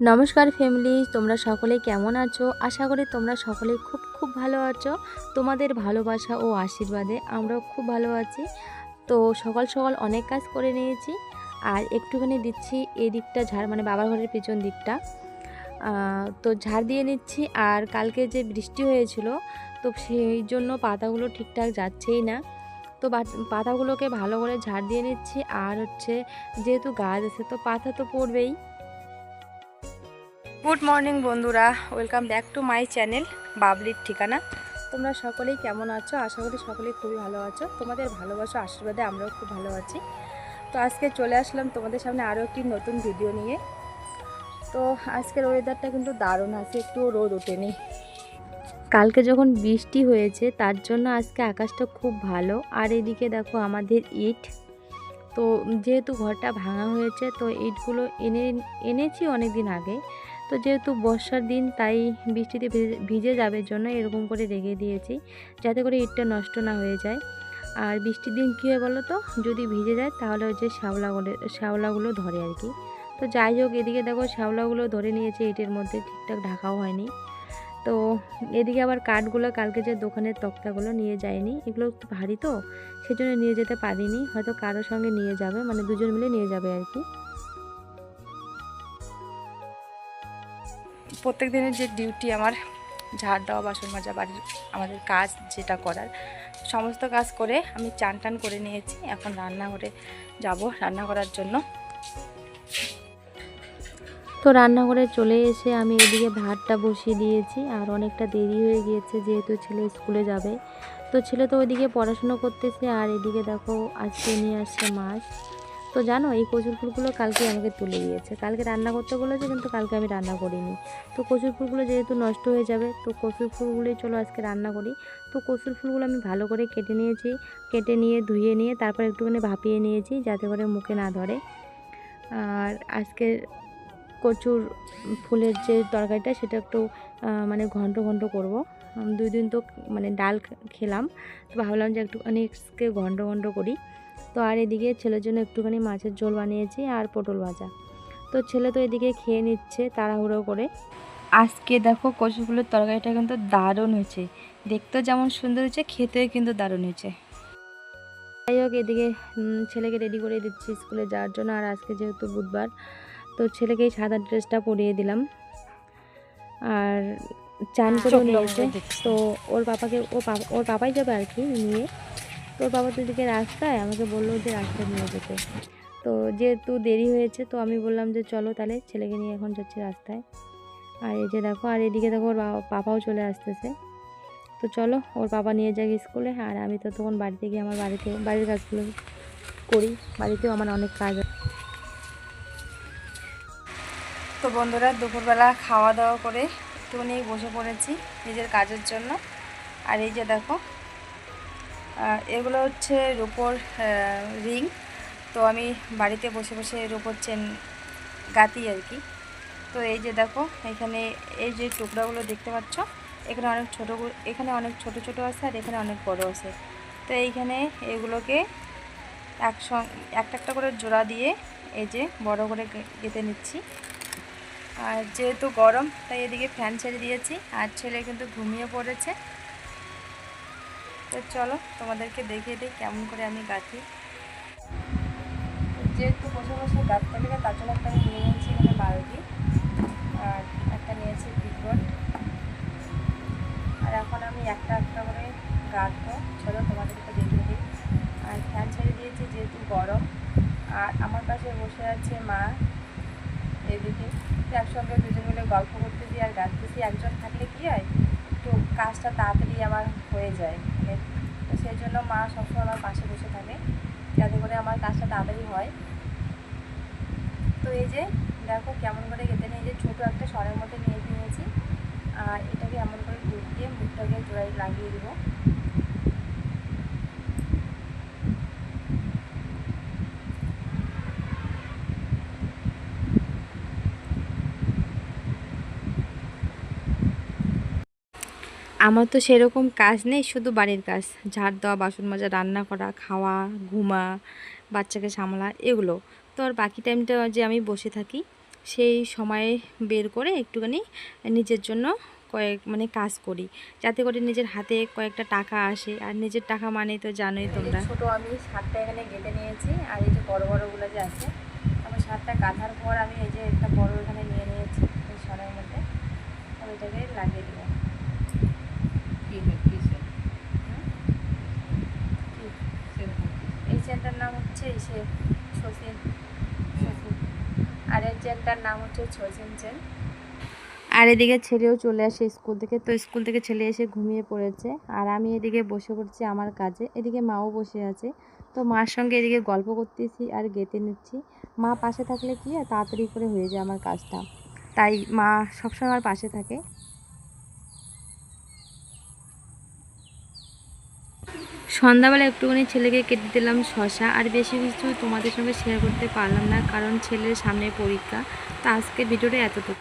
নমস্কার ফ্যামিলি, তোমরা সকলে কেমন আছো? আশা করি তোমরা সকলেই খুব খুব ভালো আছো। তোমাদের ভালোবাসা ও আশীর্বাদে আমরাও খুব ভালো আছি। তো সকাল সকাল অনেক কাজ করে নিয়েছি, আর একটুখানি দিচ্ছি এই দিকটা ঝাড়, মানে বাবার ঘরের পেছন দিকটা। তো ঝাড় দিয়ে নিচ্ছি। আর কালকে যে বৃষ্টি হয়েছিল, তো সেই জন্য পাতাগুলো ঠিকঠাক যাচ্ছেই না। তো পাতাগুলোকে ভালো করে ঝাড় দিয়ে নিচ্ছি। আর হচ্ছে, যেহেতু গাছ আছে তো পাতা তো পড়বেই। গুড মর্নিং বন্ধুরা, welcome back to my channel বাবলির ঠিকানা। তোমরা সকলেই কেমন আছো? আশা করি সকলেই খুবই ভালো আছো। তোমাদের ভালোবাসা আশীর্বাদে আমরাও খুব ভালো আছি। তো আজকে চলে আসলাম তোমাদের সামনে আরও একটি নতুন ভিডিও নিয়ে। তো আজকের ওয়েদারটা কিন্তু দারুণ আছে, একটুও রোদ ওঠেনি। কালকে যখন বৃষ্টি হয়েছে তার জন্য আজকে আকাশটা খুব ভালো। আর এদিকে দেখো আমাদের ইট, তো যেহেতু ঘরটা ভাঙা হয়েছে তো ইটগুলো এনেছি অনেক দিন আগে। তো যেহেতু বর্ষার দিন তাই বৃষ্টিতে ভিজে যাবে জন্য এরকম করে রেখে দিয়েছি, যাতে করে ইটটা নষ্ট না হয়ে যায়। আর বৃষ্টির দিন কী হয় বলো তো, যদি ভিজে যায় তাহলে ওই যে শ্যাওলাগুলো ধরে আর কি। তো যাই হোক, এদিকে দেখো শ্যাওলাগুলো ধরে নিয়েছে ইটের মধ্যে, ঠিকঠাক ঢাকাও হয়নি। তো এদিকে আবার কাঠগুলো কালকে যে দোকানের তক্তাগুলো নিয়ে যায়নি, এগুলো একটু ভারী তো সেজন্য নিয়ে যেতে পারিনি। হয়তো কারোর সঙ্গে নিয়ে যাবে, মানে দুজন মিলে নিয়ে যাবে আর কি। প্রত্যেক দিনের যে ডিউটি আমার, ঝাড় দেওয়া, বাসন মাজা, বাড়ির আমাদের কাজ যেটা করার, সমস্ত কাজ করে আমি চান টান করে নিয়েছি। এখন রান্নাঘরে যাব রান্না করার জন্য। তো রান্নাঘরে চলে এসে আমি এদিকে ভাতটা বসিয়ে দিয়েছি। আর অনেকটা দেরি হয়ে গিয়েছে যেহেতু ছেলে স্কুলে যাবে। তো ছেলে তো ওইদিকে পড়াশুনো করতেছে, আর এদিকে দেখো আজকে নিয়ে আসছে মাছ। তো জানো, এই কচুর ফুলগুলো কালকে আমাকে তুলে দিয়েছে। কালকে রান্না করতে বলেছে কিন্তু কালকে আমি রান্না করিনি। তো কচুর ফুলগুলো যেহেতু নষ্ট হয়ে যাবে, তো কচুর ফুলগুলোই চলো আজকে রান্না করি। তো কচুর ফুলগুলো আমি ভালো করে কেটে নিয়েছি, কেটে নিয়ে ধুয়ে নিয়ে তারপর একটুখানি ভাপিয়ে নিয়েছি যাতে করে মুখে না ধরে। আর আজকে কচুর ফুলের যে তরকারিটা সেটা একটু মানে ঘন্ট ঘন্ট করবো। 2 দিন তো মানে ডাল খেলাম, তো ভাবলাম যে একটুখানি ঘন্ট ঘন্ট করি। তো আর এদিকে ছেলের জন্য একটুখানি মাছের ঝোল বানিয়েছি আর পটল ভাজা। তো ছেলে তো এদিকে খেয়ে নিচ্ছে তাড়াহুড়ো করে। আজকে দেখো কচু ফুলের তরকারিটা কিন্তু দারুণ হয়েছে, দেখতেও যেমন সুন্দর হয়েছে, খেতেও কিন্তু দারুণ হয়েছে। যাই হোক, এদিকে ছেলেকে রেডি করে দিচ্ছি স্কুলে যাওয়ার জন্য। আর আজকে যেহেতু বুধবার, তো ছেলেকে এই সাদা ড্রেসটা পরিয়ে দিলাম। আর চান করেও নিয়েছে। তো ওর পাপাই যাবে আর কি নিয়ে। তো ওর বাবা তো এদিকে রাস্তায় আমাকে বললো যে রাস্তায় নিয়ে যেতে। তো যেহেতু দেরি হয়েছে তো আমি বললাম যে চলো তাহলে, ছেলেকে নিয়ে এখন যাচ্ছি রাস্তায়। আর এই যে দেখো, আর এদিকে দেখো ওর পাপাও চলে আসতেছে। তো চলো ওর পাপা নিয়ে যাক স্কুলে, আর আমি তো তখন বাড়িতে গিয়ে আমার বাড়ির কাজগুলো করি। বাড়িতেও আমার অনেক কাজ আছে। তো বন্ধুরা, দুপুরবেলা খাওয়া দাওয়া করে একটুখানি বসে পড়েছি নিজের কাজের জন্য। আর এই যে দেখো, এগুলো হচ্ছে রূপোর রিং। তো আমি বাড়িতে বসে বসে রূপোর চেন গাঁথি আর কি। তো এই যে দেখো, এখানে এই যে টুকরাগুলো দেখতে পাচ্ছ, এখানে অনেক ছোট ছোট আছে আর এখানে অনেক বড় আছে। তো এইখানে এগুলোকে একটা একটা করে জোড়া দিয়ে এই যে বড় করে গেঁথে নিচ্ছি। আর যেহেতু গরম তাই এদিকে ফ্যান ছেড়ে দিয়েছি, আর ছেলে কিন্তু ঘুমিয়ে পড়েছে। তো চলো তোমাদেরকে দেখিয়ে দিই কেমন করে আমি গাঁথি। যেহেতু বসে বসে গাঁথতে গেলে তার জন্য একটা আমি নিয়ে নিয়েছি এখানে বালতি, আর একটা নিয়েছি পিকবট। আর এখন আমি একটা একটা করে গাঁথবো, চলো তোমাদেরকে দেখিয়ে দিই। আর ফ্যান ছেড়ে দিয়েছি যেহেতু গরম। আর আমার পাশে বসে আছে মা এদিকে। একসঙ্গে দুজন মিলে গল্প করতেছি আর গাঁথতেছি। একজন থাকলে কী হয়, একটু কাজটা তাড়াতাড়ি আমার হয়ে যায়। মানে তো সেই জন্য মা সবসময় আমার পাশে বসে থাকে যাতে করে আমার কাজটা তাড়াতাড়ি হয়। তো এই যে দেখো কেমন করে গেঁথে নিয়ে, যে ছোটো একটা সরের মধ্যে নিয়ে নিয়েছি। আর এটাকে এমন করে ঢুকিয়ে মুখটাকে জোড়ায় লাগিয়ে দেবো। আমার তো সেরকম কাজ নেই, শুধু বাড়ির কাজ, ঝাড় দেওয়া, বাসন মাজা, রান্না করা, খাওয়া, ঘুমা, বাচ্চাকে সামলা, এগুলো। তো আর বাকি টাইমটা যে আমি বসে থাকি, সেই সময় বের করে একটুখানি নিজের জন্য কাজ করি, যাতে করে নিজের হাতে কয়েকটা টাকা আসে। আর নিজের টাকা মানেই তো জানোই তোমরা। ছোটো আমি শার্টটা এখানে কেটে নিয়েছি, আর এই যে বড় বড়গুলো যে আছে, আমার শার্টটা কাটার পর আমি এই যে একটা বড় এখানে নিয়ে নিয়েছি এই শাড়ির মধ্যে, আমি এটাকে লাগিয়ে দেবো। এই চেনটার নাম হচ্ছে শচীন, আর এর চেনটার নাম হচ্ছে শচীন চেন। আর এদিকে ছেলেও চলে আসে স্কুল থেকে, তো স্কুল থেকে ছেলে এসে ঘুমিয়ে পড়েছে, আর আমি এদিকে বসে পড়ছি আমার কাজে। এদিকে মাও বসে আছে, তো মার সঙ্গে এদিকে গল্প করতেছি আর গেঁথে নিচ্ছি। মা পাশে থাকলে কি আর তাড়াতাড়ি করে হয়ে যায় আমার কাজটা, তাই মা সবসময় আমার পাশে থাকে। সন্ধ্যাবেলা একটুখানি ছেলেকে কেটে দিলাম শশা, আর বেশি কিছু তোমাদের সঙ্গে শেয়ার করতে পারলাম না, কারণ ছেলের সামনে পরীক্ষা। তো আজকের ভিডিওটা এতটুকুই।